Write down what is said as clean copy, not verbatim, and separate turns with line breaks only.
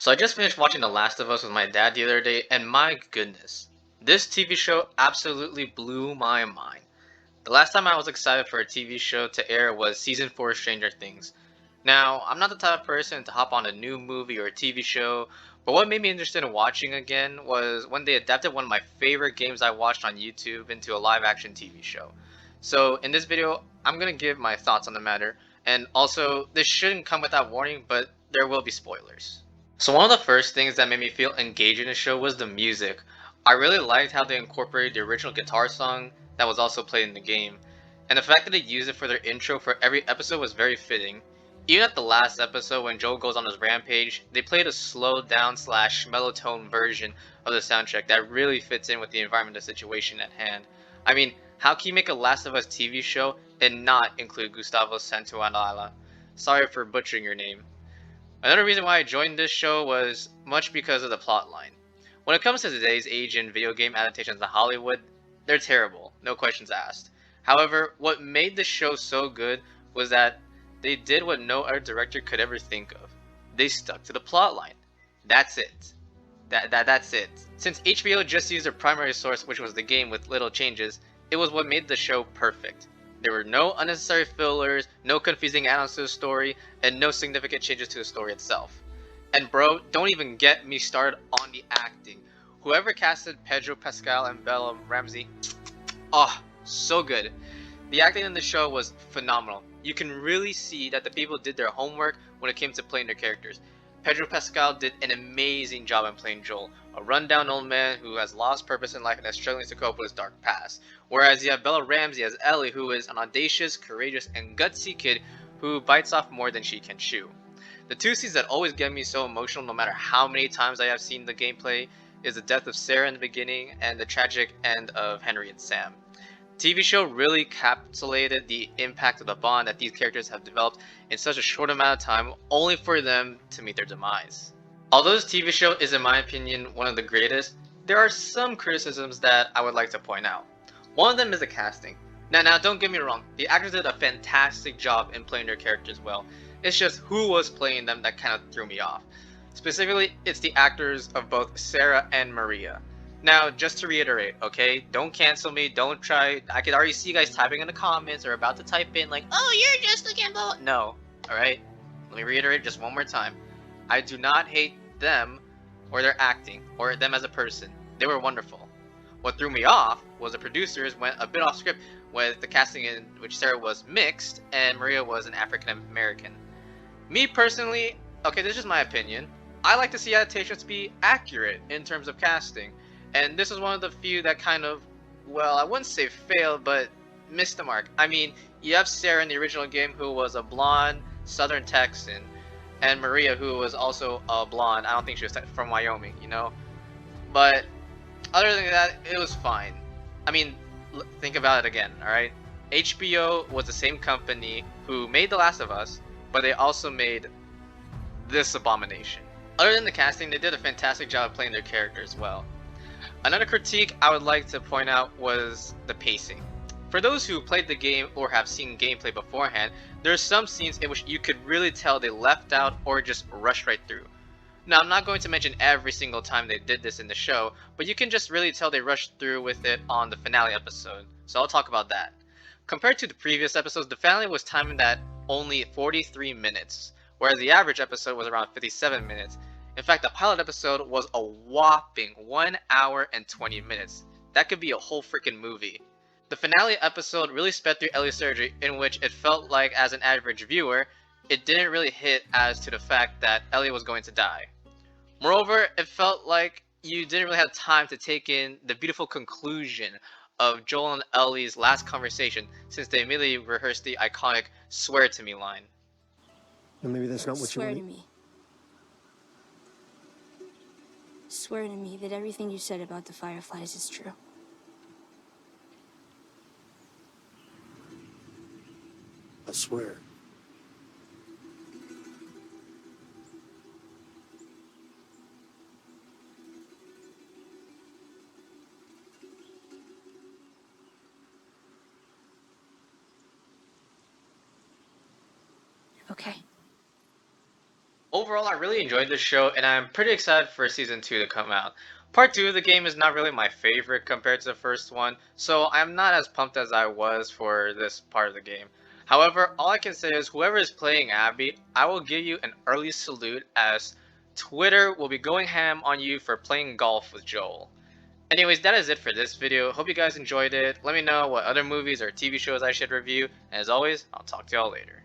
So I just finished watching The Last of Us with my dad the other day, and my goodness, this TV show absolutely blew my mind. The last time I was excited for a TV show to air was season 4 of Stranger Things. Now, I'm not the type of person to hop on a new movie or a TV show, but what made me interested in watching again was when they adapted one of my favorite games I watched on YouTube into a live action TV show. So, in this video, I'm gonna give my thoughts on the matter, and also, this shouldn't come without warning, but there will be spoilers. So one of the first things that made me feel engaged in the show was the music. I really liked how they incorporated the original guitar song that was also played in the game, and the fact that they used it for their intro for every episode was very fitting. Even at the last episode when Joel goes on his rampage, they played a slowed down slash mellow tone version of the soundtrack that really fits in with the environment and situation at hand. I mean, how can you make a Last of Us TV show and not include Gustavo Santaolalla? Sorry for butchering your name. Another reason why I joined this show was much because of the plotline. When it comes to today's age in video game adaptations to Hollywood, they're terrible, no questions asked. However, what made the show so good was that they did what no other director could ever think of. They stuck to the plotline. That's it. That's it. Since HBO just used their primary source, which was the game with little changes, it was what made the show perfect. There were no unnecessary fillers, no confusing add-ons to the story, and no significant changes to the story itself. And bro, don't even get me started on the acting. Whoever casted Pedro Pascal and Bella Ramsey, oh, so good. The acting in the show was phenomenal. You can really see that the people did their homework when it came to playing their characters. Pedro Pascal did an amazing job in playing Joel, a rundown old man who has lost purpose in life and is struggling to cope with his dark past. Whereas you have Bella Ramsey as Ellie, who is an audacious, courageous, and gutsy kid who bites off more than she can chew. The two scenes that always get me so emotional no matter how many times I have seen the gameplay is the death of Sarah in the beginning and the tragic end of Henry and Sam. TV show really encapsulated the impact of the bond that these characters have developed in such a short amount of time, only for them to meet their demise. Although this TV show is, in my opinion, one of the greatest, there are some criticisms that I would like to point out. One of them is the casting. Now, don't get me wrong, the actors did a fantastic job in playing their characters well. It's just who was playing them that kind of threw me off. Specifically, it's the actors of both Sarah and Maria. Now, just to reiterate, okay, don't cancel me, don't try, I can already see you guys typing in the comments or about to type in like, oh, you're just looking at No, alright? Let me reiterate just one more time. I do not hate them or their acting or them as a person. They were wonderful. What threw me off was the producers went a bit off script with the casting in which Sarah was mixed and Maria was an African American. Me personally, okay, this is just my opinion, I like to see adaptations be accurate in terms of casting. And this is one of the few that kind of, well, I wouldn't say failed, but missed the mark. I mean, you have Sarah in the original game who was a blonde Southern Texan, and Maria who was also a blonde. I don't think she was from Wyoming, you know? But other than that, it was fine. I mean, think about it again, alright? HBO was the same company who made The Last of Us, but they also made this abomination. Other than the casting, they did a fantastic job playing their characters well. Another critique I would like to point out was the pacing. For those who played the game or have seen gameplay beforehand, there are some scenes in which you could really tell they left out or just rushed right through. Now, I'm not going to mention every single time they did this in the show, but you can just really tell they rushed through with it on the finale episode, so I'll talk about that. Compared to the previous episodes, the finale was timed at only 43 minutes, whereas the average episode was around 57 minutes. In fact, the pilot episode was a whopping 1 hour and 20 minutes. That could be a whole freaking movie. The finale episode really sped through Ellie's surgery, in which it felt like, as an average viewer, it didn't really hit as to the fact that Ellie was going to die. Moreover, it felt like you didn't really have time to take in the beautiful conclusion of Joel and Ellie's last conversation, since they immediately rehearsed the iconic "swear to me" line.
And maybe that's not what you
Swear
want.
to me. Swear to me that everything you said about the Fireflies is true.
I swear.
Okay.
overall, I really enjoyed this show, and I'm pretty excited for season 2 to come out. Part 2 of the game is not really my favorite compared to the first one, so I'm not as pumped as I was for this part of the game. However, all I can say is whoever is playing Abby, I will give you an early salute, as Twitter will be going ham on you for playing golf with Joel. Anyways, that is it for this video. Hope you guys enjoyed it. Let me know what other movies or TV shows I should review, and as always, I'll talk to y'all later.